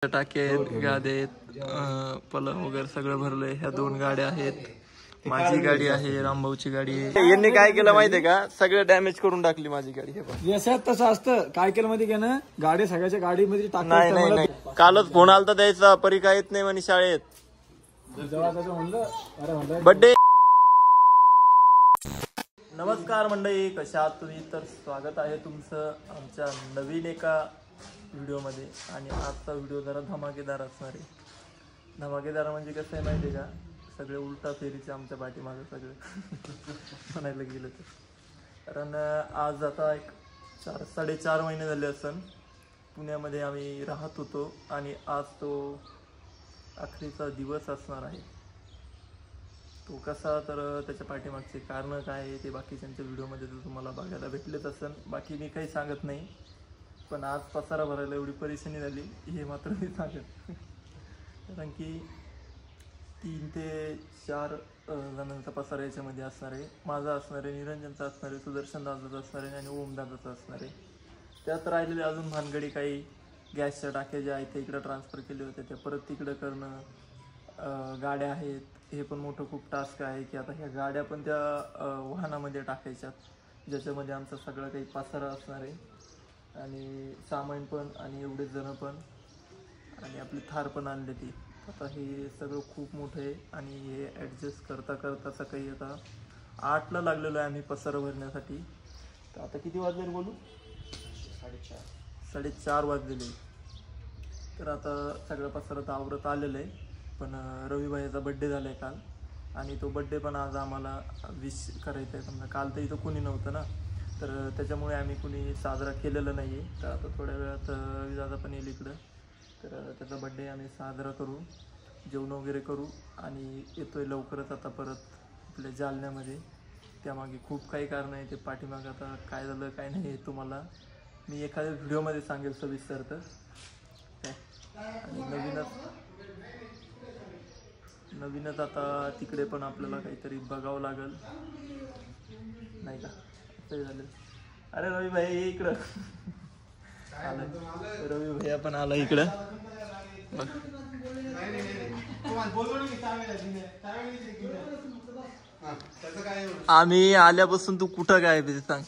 टाके आहेत, गाद्या आहेत, पलंग वगैरे सगळं भरलंय. ह्या 2 गाड्या आहेत, माझी गाडी आहे, रामभाऊची गाडी आहे. यांनी काय केलं माहितीये का, सगळं डॅमेज करून टाकली माझी गाडी. हे बघ तसं असतं. काय केलं माहिती का ना, गाडी सगळ्याच्या गाडीमध्ये नाही नाही नाही, कालच फोन आलता द्यायचा, परी काय येत नाही म्हणे शाळेत. बर्थडे. नमस्कार मंडळी, कशा आहात तुम्ही? तर स्वागत आहे तुमचं आमच्या नवीन एका व्हिडिओमध्ये. आणि आजचा व्हिडिओ जरा धमाकेदार असणार आहे. धमाकेदार म्हणजे कसं आहे माहिती आहे का, सगळे उलटा फेरीचे आमच्या पाठीमागं सगळे म्हणायला गेलं तर. कारण आज आता एक 4-4.5 महिने झाले असन पुण्यामध्ये आम्ही राहत होतो आणि आज तो अखेरचा दिवस असणार आहे. तो कसा, तर त्याच्या पाठीमागचे कारणं काय आहे ते बाकीच्यांच्या व्हिडिओमध्ये तर तुम्हाला बघायला भेटलेच असेल. बाकी मी काही सांगत नाही, पण आज पसारा भरायला एवढी परेशानी झाली हे मात्र मी सांगत. कारण की 3 ते 4 जणांचा पसारा याच्यामध्ये असणार आहे. माझा असणार आहे, निरंजनचा असणार आहे, सुदर्शन दादाचा असणार आहे आणि ओम दादाचा असणार आहे. त्यात राहिलेले अजून भानगडी काही गॅसच्या टाक्या ज्या आहेत त्या इकडं ट्रान्सफर केले होते त्या परत तिकडं करणं, गाड्या आहेत. हे पण मोठं खूप टास्क आहे की आता ह्या गाड्या पण त्या वाहनामध्ये टाकायच्यात, ज्याच्यामध्ये आमचा सगळं काही पसारा असणार आहे आणि सामान पण आणि एवढे जण पण आणि आपली थार पण आणली ती. आता हे सगळं खूप मोठं आहे आणि हे ॲडजस्ट करता करता सकाळी आता 8ला लागलेलो आहे आम्ही पसारा भरण्यासाठी. तर आता किती वाजले बोलू? 4:30 वाजलेले. तर आता सगळं पसारा तर आवरत आलेलं आहे. पण रविभाईचा बड्डे झाला आहे काल आणि तो बड्डे पण आज आम्हाला विश करायचा आहे. समजा काल तर इथं कुणी नव्हतं ना, तर त्याच्यामुळे आम्ही कुणी साजरा केलेला नाही आहे. तर आता थोड्या वेळात रविदादा पण येईल इकडं, तर त्याचा बड्डे आम्ही साजरा करू, जेवण वगैरे करू आणि येतोय लवकरच आता परत आपल्या जालन्यामध्ये. त्यामागे खूप काही कारण आहे. ते पाठीमागं आता काय झालं काय नाही हे तुम्हाला मी एखाद्या व्हिडिओमध्ये सांगेल सविस्तर. तर काय आणि नवीनच आता तिकडे पण आपल्याला काहीतरी बघावं लागेल नाही का. असं झालं. अरे रवी भाई इकडं आलं, रवी भैया पण आला इकडं. आम्ही आल्यापासून तू कुठं काय ते सांग.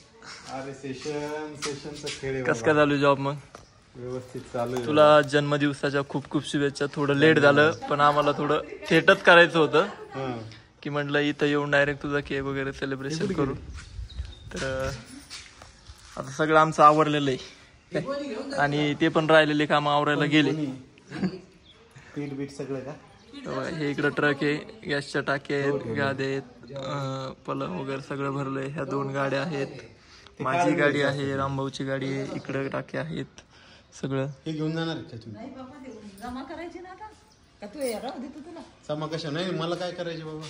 अरे सेशनचा खेळ कसं काय चालू जॉब? मग व्यवस्थित चालू आहे. तुला जन्मदिवसाच्या खूप खूप शुभेच्छा. थोडं लेट झालं पण आम्हाला थोडं थेटच करायचं होतं की म्हटलं इथं येऊन डायरेक्ट तुझा केक वगैरे सेलिब्रेशन करू. तर आता सगळं आमचं आवरलेलं आहे आणि ते पण राहिलेले काम आवरायला गेले. पीठ बीट सगळं का. हे इकडं ट्रक आहे, गॅसच्या टाक्या आहेत, गाद्या आहेत, पलंग वगैरे सगळं भरलंय. ह्या 2 गाड्या आहेत, माझी गाडी आहे, रामभाऊची गाडी आहे, इकडं टाक्या आहेत सगळं. हे घेऊन जाणार का तुम्ही? जमा करायची ना आता का तू राहू दे तुला जमा कशा नाही मला काय करायचे बाबा.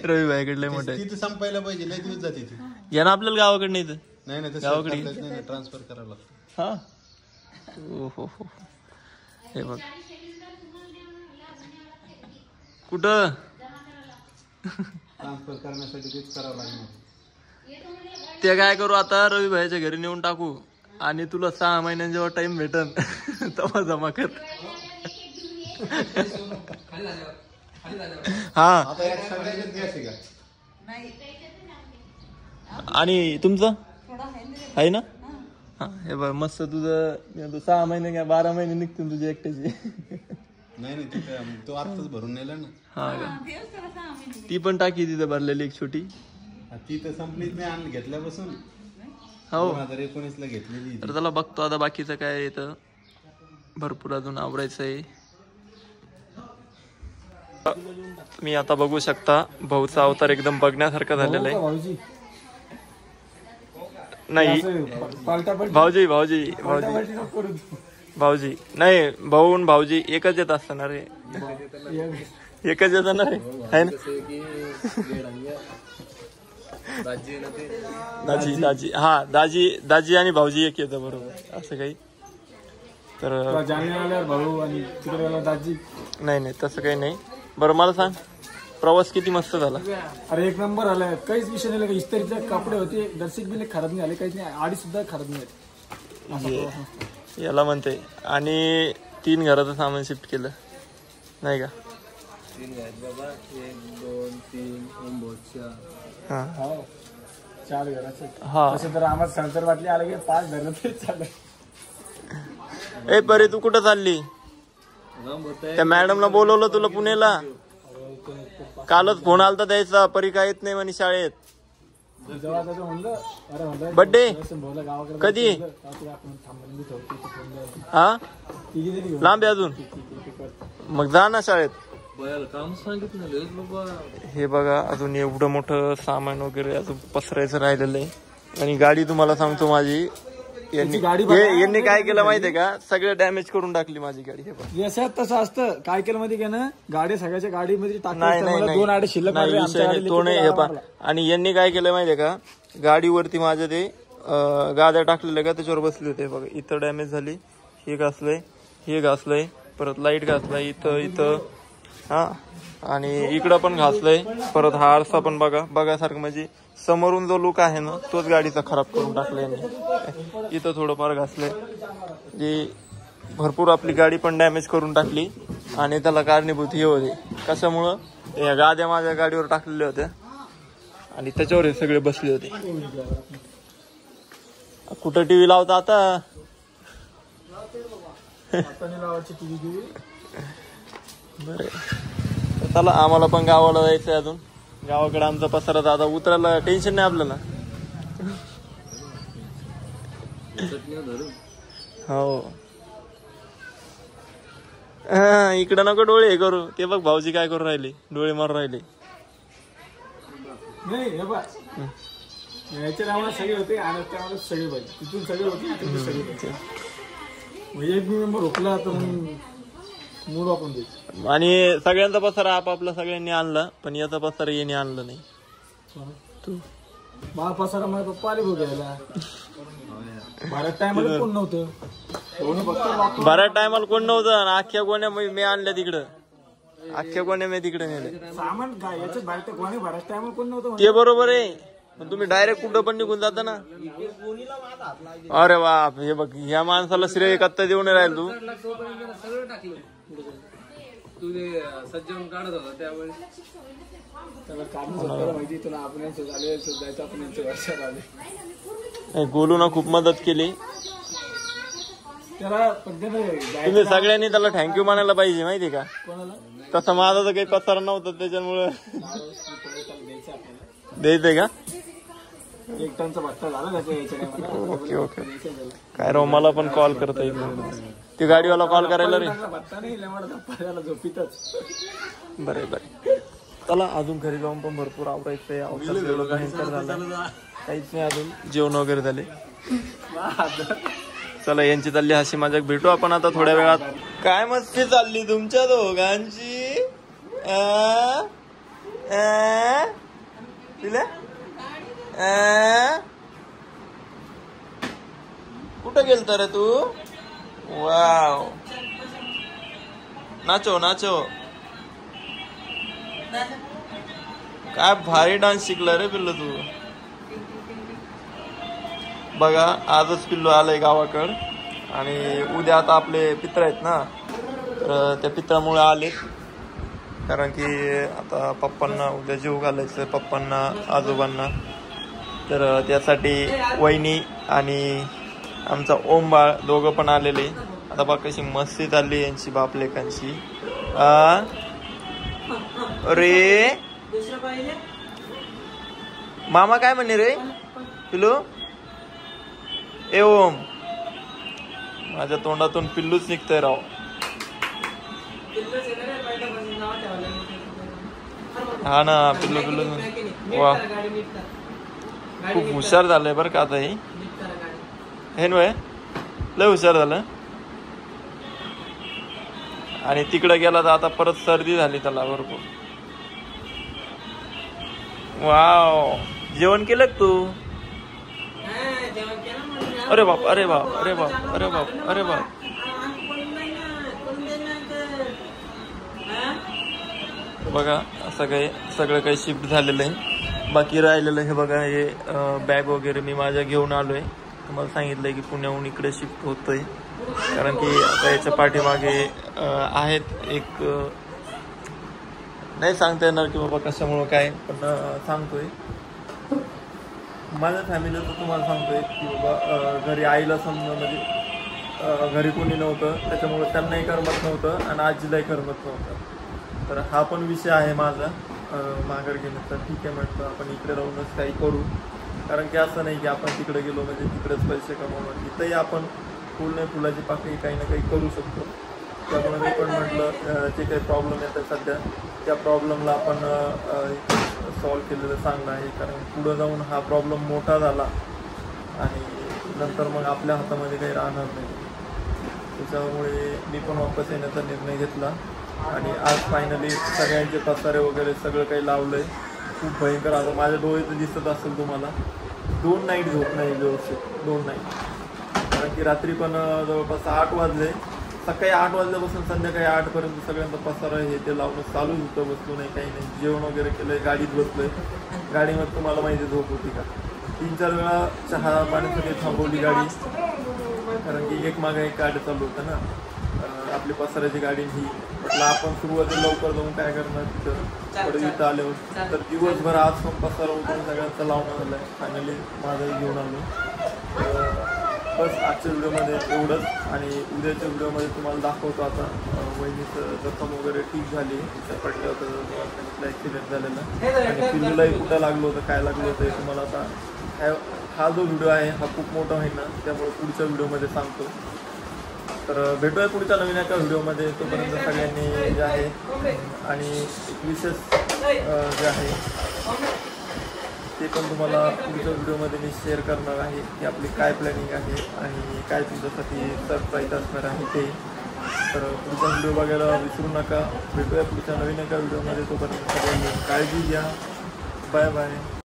रवी भाईकडले मोठे तिथे संपायला पाहिजे, लय दिवस जाते ती. या ना आपल्याला गावाकडे इथं. नाही नाही गावाकडे ट्रान्सफर करावं लागतं. हा हो. हे बघ कुठं ट्रान्सफर करण्यासाठी तेच करावं लागणार. ते काय करू आता, रवी भाईच्या घरी नेऊन टाकू आणि तुला 6 महिन्यांनी जेव्हा टाइम भेटन तेव्हा जमा कर. हा आणि तुमचं आहे ना. हा हे बघ मस्त तुझं 6 महिने काय 12 महिने निघतील तुझे एकट्याचे. नाही तो आत्ताच भरून नेला ना. हा का, ती पण टाकी तिथं भरलेली एक छोटी. ती तर संपलीच नाही, आणून घेतल्यापासून. हो 2019ला घेतलेली. तर त्याला बघतो आता बाकीचं काय येतं, भरपूर अजून आवरायचं आहे. तुम्ही आता बघू शकता भाऊचा अवतार एकदम बघण्यासारखा झालेला आहे. नाही भाऊजी नाही, भाऊ आणि भाऊजी एकच येत असणार रे, एकच येत ना रे, आहे ना. दाजी हा दाजी आणि भाऊजी एक येतं बरोबर असं काही. तर भाऊ आणि दाजी नाही तसं काही नाही. बरं मला सांग, प्रवास किती मस्त झाला. अरे एक नंबर आलाय, काहीच विषय नाही. इस्त्रीचे कपडे होते, दर्शक बी खराब नाही आले, काहीच नाही. आडी सुद्धा खराब नाही. याला म्हणते. आणि 3 घराचं सामान शिफ्ट केलं नाही का? 3 घर बाबा, 1 2 3 4 हा 4 घराचे. हा. तसं तर आम्हाला संतर वाटली आलं की 5 धरलं तरी चालेल. ए परे तू कुठं चालली? त्या मॅडमला बोलवलं तुला पुण्याला. कालच फोन आलता द्यायचा, परी काय येत नाही म्हणे शाळेत. बर्थडे कधी? हा लांब आहे अजून. मग जा ना शाळेत. काम सांगितलं बाबा. हे बघा अजून एवढं मोठं सामान वगैरे अजून पसरायचं राहिलेलं आहे. आणि गाडी तुम्हाला सांगतो माझी, यांनी काय केलं माहितीये का? सगळं डॅमेज करून टाकली माझी गाडी. हे बघ यशात तसं असतं. काय केलं माहिती का ना, गाडी सगळ्याच्या गाडीमध्ये नाही नाही 2 आडे शिल्लक नाही, विषय नाही, तो नाही. हे पहा, आणि यांनी काय केलं माहितीये का? गाडीवरती माझ्या ते गाद्या टाकलेल्या का त्याच्यावर बसले होते. बघा इथं डॅमेज झाली, हे घासलंय, हे घासलंय, परत लाईट घासलाय इथं हा, आणि इकडं पण घासलंय. परत हा आरसा पण बघासारखं, म्हणजे समोरून जो लुक आहे ना तोच गाडीचा खराब करून टाकलाय. इथं थोडंफार घासलंय, जे भरपूर आपली गाडी पण डॅमेज करून टाकली. आणि त्याला कारणीभूत हे होते कशामुळं? या गाद्या माझ्या गाडीवर टाकलेल्या होत्या आणि त्याच्यावर हे सगळे बसले होते. कुठं टीव्ही लावता आता? बरं चला, आम्हाला पण गावाला जायचंय अजून. गावाकडे आमचा पसारा आता उतरायला टेन्शन नाही आपल्याला. हो इकडं नको डोळे हे करू. ते बघ भाऊजी काय करू राहिले, डोळे मारून राहिले. नाही हे बघ, याच्या नावाला सगळे होते आणि त्यामुळे सगळे पाहिजे. तिथून सगळे होते, तिथून सगळे पाहिजे. म्हणजे एक मेंबर रोखला तर मूड आपण देतो. आणि सगळ्यांचा पसारा आपापला सगळ्यांनी आणला, पण याचा पसारा यांनी आणला नाही. तू मला पसारा माझ्या पप्पा आले बघायला. बऱ्याच टायमाला कोण नव्हतं. बऱ्याच टायमाला कोण नव्हतं. अख्ख्या गोण्या मी आणल्या तिकडं, अख्ख्या गोण्या मी तिकडे नेल्या. सामान काय याच्यात बाहेर कोणी बऱ्याच टायमाला कोण नव्हतं. ते बरोबर आहे, पण तुम्ही डायरेक्ट कुठं पण निघून जाता ना. अरे बाप, हे बघ ह्या माणसाला श्रेय कत्ता देऊन राहील तू. सज्जन काढत होता त्यावेळेस त्याला कारण माहिती तुला आपण झाले जायचं. आपण यांच्या वर्षात आले. गोलूनं खूप मदत केली. त्याला तुम्ही सगळ्यांनी त्याला थँक्यू म्हणायला पाहिजे माहिती का? तसं माझा तर काही पसारा नव्हता त्याच्यामुळं द्यायचंय का? 1 टनचा भट्टा झाला त्याच्या. Okay okay. काय राव, मला पण कॉल करता येईल. ते गाडीवाला कॉल करायला रे. भट्टा नाही त्याला झोपीतच. बरे बरे चला, अजून घरी जाऊन पण भरपूर आवरायचंय. एवढं भयंकर झालं काहीच नाही अजून. जेवण वगैरे झाले. चला, यांची चालली हसी मजाक. भेटू आपण आता थोड्या वेळात. काय मस्ती चालली तुमच्या दोघांची? कुठं गेलता रे तू? वाव, नाचो नाचो. काय भारी डान्स शिकला रे पिल्लू तू. बघा आजच पिल्लू आलंय गावाकड. आणि उद्या आता आपले पित्र आहेत ना, तर त्या पित्रामुळे आले. कारण की आता पप्पांना उद्या जेव घालायचं, पप्पांना आजोबांना. तर त्यासाठी वहिनी आणि आमचा ओम बाळ दोघं पण आलेले. आता बघ कशी मस्ती चालली यांची बापलेकांची. अरे मामा काय म्हणे रे पिल्लू? ए ओम, माझ्या तोंडातून पिल्लूच निघतंय राव. हा ना, पिल्लू पिल्लू. वा, खूप हुशार झालंय बरं का आता हे नव्हे, लय हुशार झालं. आणि तिकडे गेला तर आता परत सर्दी झाली त्याला भरपूर. वाव, जेवण केलं तू? अरे बाप, अरे बाप, अरे बाप, अरे बाप, अरे बाप. बघा सगळं काही शिफ्ट झालेलं आहे. बाकी राहिलेलं हे बघा, हे बॅग वगैरे मी माझ्या घेऊन आलोय. तुम्हाला सांगितलं की पुण्याहून इकडे शिफ्ट होतोय, कारण की आता याच्या पाठीमागे आहेत एक नाही सांगता येणार की बाबा कशामुळं काय, पण सांगतोय माझ्या फॅमिलीचं तुम्हाला सांगतोय की बाबा घरी आईला समजा म्हणजे घरी कोणी नव्हतं, त्याच्यामुळे त्यांनाही करमत नव्हतं आणि आजीलाही करमत नव्हतं. तर हा पण विषय आहे माझा माघार घेण्याचा. ठीक आहे म्हटलं आपण इकडे राहूनच काही करू, कारण की असं नाही की आपण तिकडे गेलो म्हणजे तिकडेच पैसे कमवणार, इथंही आपण फुल नाही फुलाची पाकळी काही ना काही करू शकतो. त्यामुळे मी पण म्हटलं जे काही प्रॉब्लेम येतात सध्या त्या प्रॉब्लेमला आपण सॉल्व केलेलं चांगलं आहे, कारण पुढं जाऊन हा प्रॉब्लेम मोठा झाला आणि नंतर मग आपल्या हातामध्ये काही राहणार नाही. त्याच्यामुळे मी पण वापस येण्याचा निर्णय घेतला आणि आज फायनली सगळ्यांचे पसारे वगैरे सगळं काही लावलं आहे. खूप भयंकर आता माझ्या डोळ्याचं दिसत असेल तुम्हाला, 2 नाईट झोप नाही व्यवस्थित, 2 नाईट. कारण की रात्री पण जवळपास 8 वाजले, सकाळी 8 वाजल्यापासून संध्याकाळी 8पर्यंत सगळ्यांचा पसारा हे ते लावणं चालूच होतं. बसलो नाही काही नाही, जेवण वगैरे केलं, गाडीत बसलोय. गाडीमध्ये तुम्हाला माहिती झोप होती का, 3-4 वेळा चहा पाण्यासाठी थांबवली गाडी, कारण की एक मागे एक गाडी चालू होतं ना आपली पसाराची गाडी. ही म्हटलं आपण सुरुवातीला लवकर जाऊन काय करणार तिथं, थोडं इथं आल्यावर तर दिवसभर आज पण पसारा उठून सगळ्यांचं लावणं झालं आहे. फायनली माझंही घेऊन आलो. बस आजच्या व्हिडिओमध्ये एवढंच आणि उद्याच्या व्हिडिओमध्ये तुम्हाला दाखवतो आता वहिनीचं जखम वगैरे ठीक झाली, त्या पडलं होतं ॲक्सिडेंट झालेला आणि पिल्लूलाही कुठं लागलं होतं काय लागलं होतं हे तुम्हाला आता हा जो व्हिडिओ आहे हा खूप मोठा होईल ना, त्यामुळे पुढच्या व्हिडिओमध्ये सांगतो. तर भेटूया पुढच्या नवीन एका व्हिडिओमध्ये. तोपर्यंत सगळ्यांनी जे आहे आणि एक विशेष जे आहे ते पण तुम्हाला पुढच्या व्हिडिओमध्ये मी शेअर करणार आहे की आपली काय प्लॅनिंग आहे आणि काय तुमच्यासाठी सरप्राईज असणार आहे ते. तर पुढचा व्हिडिओ बघायला विसरू नका. भेटूया पुढच्या नवीन एका व्हिडिओमध्ये. तोपर्यंत सगळ्यांनी काळजी घ्या. Bye bye.